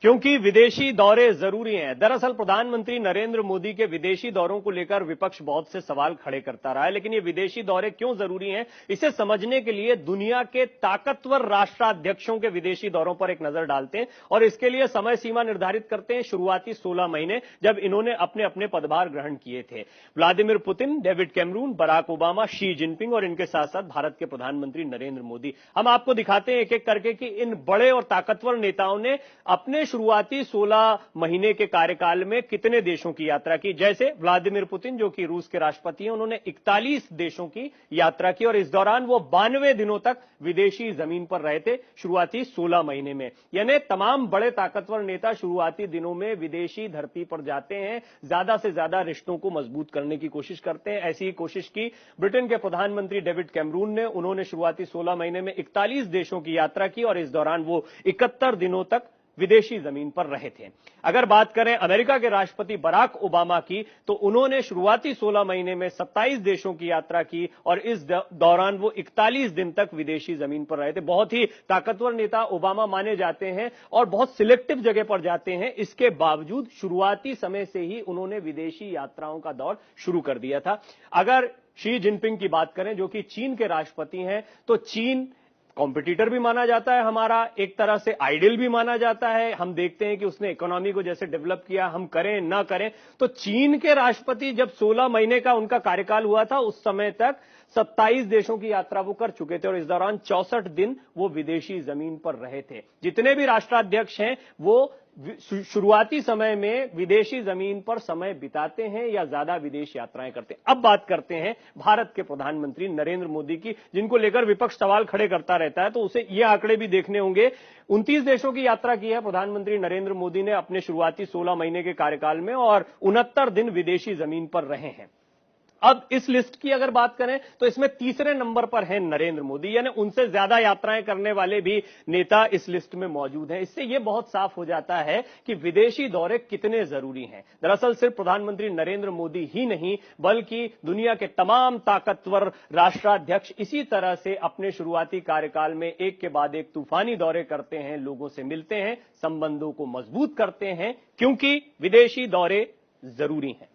क्योंकि विदेशी दौरे जरूरी हैं। दरअसल प्रधानमंत्री नरेंद्र मोदी के विदेशी दौरों को लेकर विपक्ष बहुत से सवाल खड़े करता रहा है, लेकिन ये विदेशी दौरे क्यों जरूरी हैं, इसे समझने के लिए दुनिया के ताकतवर राष्ट्राध्यक्षों के विदेशी दौरों पर एक नजर डालते हैं और इसके लिए समय सीमा निर्धारित करते हैं शुरुआती 16 महीने, जब इन्होंने अपने अपने पदभार ग्रहण किए थे। Vladimir Putin, David Cameron, Barack Obama, Xi Jinping और इनके साथ साथ भारत के प्रधानमंत्री नरेंद्र मोदी। हम आपको दिखाते हैं एक एक करके कि इन बड़े और ताकतवर नेताओं ने अपने शुरुआती 16 महीने के कार्यकाल में कितने देशों की यात्रा की। जैसे व्लादिमीर पुतिन, जो कि रूस के राष्ट्रपति हैं, उन्होंने 41 देशों की यात्रा की और इस दौरान वो 92 दिनों तक विदेशी जमीन पर रहे थे शुरुआती 16 महीने में। यानी तमाम बड़े ताकतवर नेता शुरुआती दिनों में विदेशी धरती पर जाते हैं, ज्यादा से ज्यादा रिश्तों को मजबूत करने की कोशिश करते हैं। ऐसी ही कोशिश की ब्रिटेन के प्रधानमंत्री डेविड कैमरून ने। उन्होंने शुरुआती 16 महीने में 41 देशों की यात्रा की और इस दौरान वो 71 दिनों तक विदेशी जमीन पर रहे थे। अगर बात करें अमेरिका के राष्ट्रपति बराक ओबामा की, तो उन्होंने शुरुआती 16 महीने में 27 देशों की यात्रा की और इस दौरान वो 41 दिन तक विदेशी जमीन पर रहे थे। बहुत ही ताकतवर नेता ओबामा माने जाते हैं और बहुत सिलेक्टिव जगह पर जाते हैं। इसके बावजूद शुरुआती समय से ही उन्होंने विदेशी यात्राओं का दौर शुरू कर दिया था। अगर शी जिनपिंग की बात करें, जो कि चीन के राष्ट्रपति हैं, तो चीन कॉम्पिटिटर भी माना जाता है हमारा, एक तरह से आइडियल भी माना जाता है। हम देखते हैं कि उसने इकोनॉमी को जैसे डेवलप किया, हम करें ना करें। तो चीन के राष्ट्रपति जब 16 महीने का उनका कार्यकाल हुआ था, उस समय तक 27 देशों की यात्रा वो कर चुके थे और इस दौरान 64 दिन वो विदेशी जमीन पर रहे थे। जितने भी राष्ट्राध्यक्ष हैं वो शुरुआती समय में विदेशी जमीन पर समय बिताते हैं या ज्यादा विदेश यात्राएं करते हैं। अब बात करते हैं भारत के प्रधानमंत्री नरेंद्र मोदी की, जिनको लेकर विपक्ष सवाल खड़े करता रहता है, तो उसे ये आंकड़े भी देखने होंगे। 29 देशों की यात्रा की है प्रधानमंत्री नरेंद्र मोदी ने अपने शुरुआती 16 महीने के कार्यकाल में और 69 दिन विदेशी जमीन पर रहे हैं। अब इस लिस्ट की अगर बात करें तो इसमें तीसरे नंबर पर हैं नरेंद्र मोदी, यानी उनसे ज्यादा यात्राएं करने वाले भी नेता इस लिस्ट में मौजूद हैं। इससे यह बहुत साफ हो जाता है कि विदेशी दौरे कितने जरूरी हैं। दरअसल सिर्फ प्रधानमंत्री नरेंद्र मोदी ही नहीं, बल्कि दुनिया के तमाम ताकतवर राष्ट्राध्यक्ष इसी तरह से अपने शुरुआती कार्यकाल में एक के बाद एक तूफानी दौरे करते हैं, लोगों से मिलते हैं, संबंधों को मजबूत करते हैं, क्योंकि विदेशी दौरे जरूरी हैं।